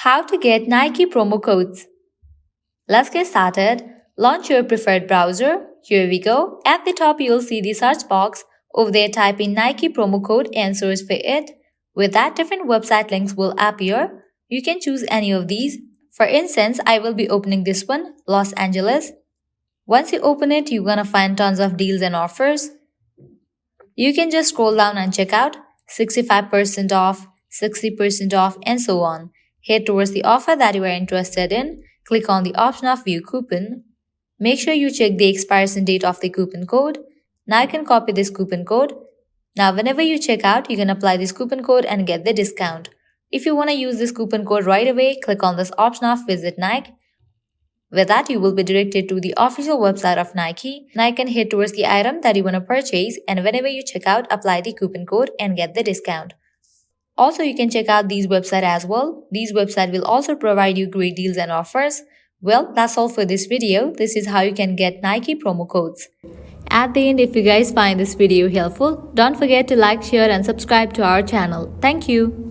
How to get Nike promo codes. Let's get started. Launch your preferred browser. Here we go. At the top, you'll see the search box. Over there, type in Nike promo code and search for it. With that, different website links will appear. You can choose any of these. For instance, I will be opening this one, Los Angeles. Once you open it, you're gonna find tons of deals and offers. You can just scroll down and check out 65% off, 60% off, and so on. Head towards the offer that you are interested in. Click on the option of View Coupon. Make sure you check the expiration date of the coupon code. Now you can copy this coupon code. Now whenever you check out, you can apply this coupon code and get the discount. If you want to use this coupon code right away, click on this option of Visit Nike. With that, you will be directed to the official website of Nike. Now you can head towards the item that you want to purchase, and whenever you check out, apply the coupon code and get the discount. Also, you can check out these websites as well. These websites will also provide you great deals and offers. Well, that's all for this video. This is how you can get Nike promo codes. At the end, if you guys find this video helpful, don't forget to like, share and subscribe to our channel. Thank you.